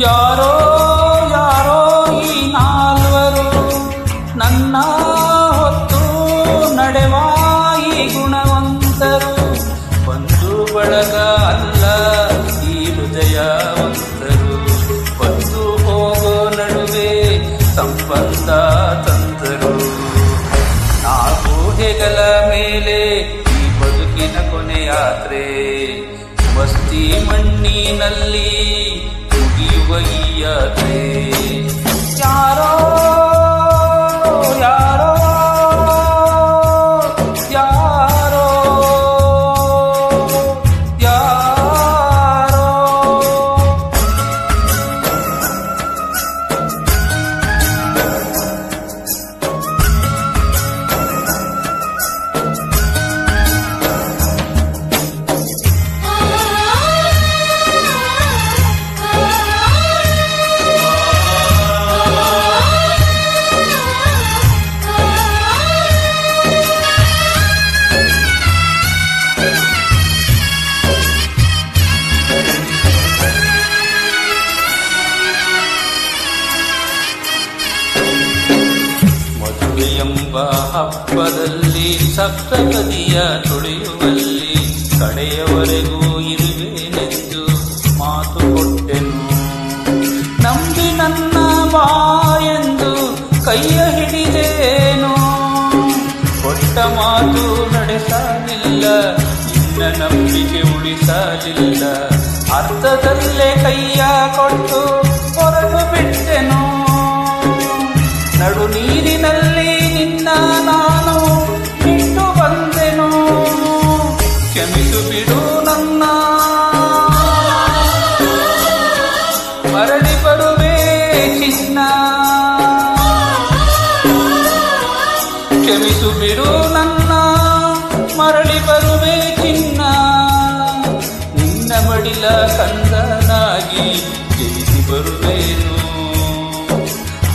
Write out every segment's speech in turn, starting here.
ಯಾರೋ ಯಾರೋ ಈ ನಾಲ್ವರು ನನ್ನ ಹೊತ್ತು ನಡೆವ ಈ ಗುಣವಂತರು. ಬಂಧು ಬಳಗ ಅಲ್ಲ ಈ ಹೃದಯವಂತರು. ಬಂದು ಹೋಗೋ ನಡುವೆ ಸಂಬಂಧ ತಂದರು. ನಾವು ಹೆಗಲ ಮೇಲೆ ಈ ಬದುಕಿನ ಕೊನೆ ಯಾತ್ರೆ. ಬಸ್ತಿ ಮಣ್ಣಿನಲ್ಲಿ ಮುಗಿಯುವ ಈ ಯಾತ್ರೆ. ಯಾರೋ ಯಾರೋ ಯಾರೋ ಯಾರೋ ಎಂಬ ಹಬ್ಬದಲ್ಲಿ ಸಪ್ತಪದಿಯ ತುಳಿಯುವಲ್ಲಿ ಕಡೆಯವರೆಗೂ ಇರುವೆನೆಂದು ಮಾತು ಕೊಟ್ಟೆನು. ನಂಬಿ ನನ್ನ ಬಾಯೆಂದು ಕೈಯ ಹಿಡಿದೇನು. ಕೊಟ್ಟ ಮಾತು ನಡೆಸಲಿಲ್ಲ, ನಿನ್ನ ನಂಬಿಕೆ ಉಳಿಸಲಿಲ್ಲ. ಅರ್ಥದಲ್ಲೇ ಕೈಯ ಕೊಟ್ಟು ಹೊರಟು ಬಿಟ್ಟೆನು. ನಡು ನೀರಿನಲ್ಲಿ ನಿನ್ನ ನಾನು ಬಿಟ್ಟು ಬಂದೆನು. ಕ್ಷಮಿಸು ಬಿಡು ನನ್ನ, ಮರಳಿ ಬರುವೆ ಚಿನ್ನ. ಕ್ಷಮಿಸು ಬಿಡು ನನ್ನ, ಮರಳಿ ಬರುವೆ ಚಿನ್ನ. ನಿನ್ನ ಮಡಿಲ ಕಂದನಾಗಿ ಜಯಿಸಿ ಬರುವೇನು.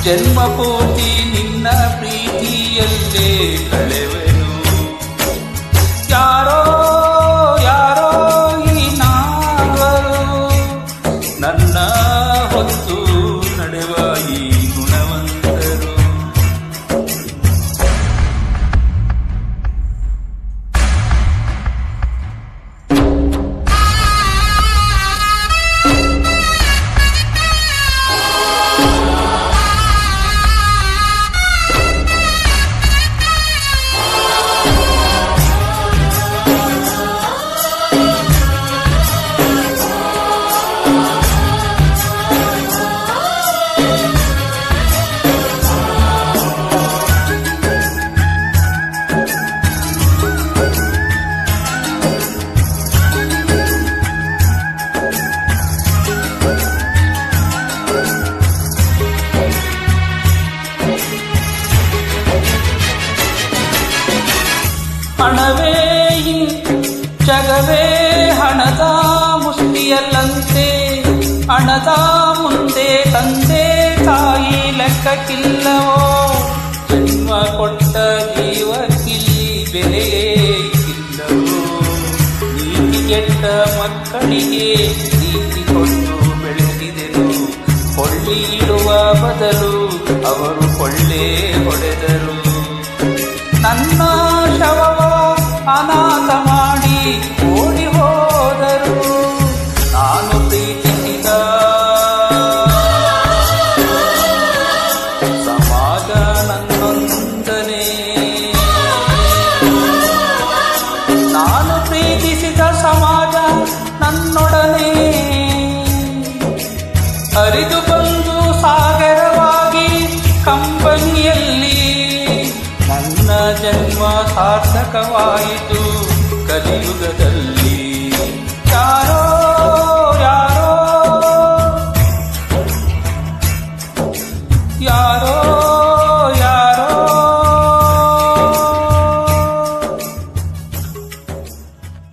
ಜನ್ಮ ಪೂರ್ತಿ ನಿನ್ನ ಪ್ರೀತಿಯಲ್ಲೇ ಕಳೆವೆನು. ಯಾರೋ ಯಾರೋ ಈ ನಾಲ್ವರು ನನ್ನ ಹೊತ್ತು ನಡೆವ ಈ ಗುಣವಂತರು. ಹಣವೇ ಜಗವೇ ಹಣದ ಮುಷ್ಟಿಯಲ್ಲಂತೆ. ಹಣದ ಮುಂದೆ ತಂದೆ ತಾಯಿ ಲೆಕ್ಕಕ್ಕಿಲ್ಲವೋ. ಜನ್ಮ ಕೊಟ್ಟ ಜೀವಕ್ಕಿಲ್ಲಿ ಬೆಲೆಯೇ ಇಲ್ಲವೋ. ನೀತಿಗೆಟ್ಟ ಮಕ್ಕಳಿಗೆ ನೀತಿ ಕೊಟ್ಟು ಬೆಳೆಸಿದೆನು. ಕೊಳ್ಳಿ ಇಡುವ ಬದಲು ಅವರು ಕೊಳ್ಳೆ ಹೊಡೆದರು. ನನ್ನ ಶವವ ಅನಾಥ ಮಾಡಿ ಓಡಿ ಹೋದರು. ನಾನು ಪ್ರೀತಿಸಿದ ಸಮಾಜ ನನ್ನೊಂದನೆ. ನಾನು ಪ್ರೀತಿಸಿದ ಸಮಾಜ ನನ್ನೊಡನೆ. ಅರಿದು ಬಂದು ಸಾಗರವಾಗಿ ಕಂಪನಿಯಲ್ಲಿ ನನ್ನ ಜನ್ಮ ಸಾರ್ಥಕವಾಯಿತು ಕಲಿಯುಗದಲ್ಲಿ. ಯಾರೋ ಯಾರೋ ಯಾರೋ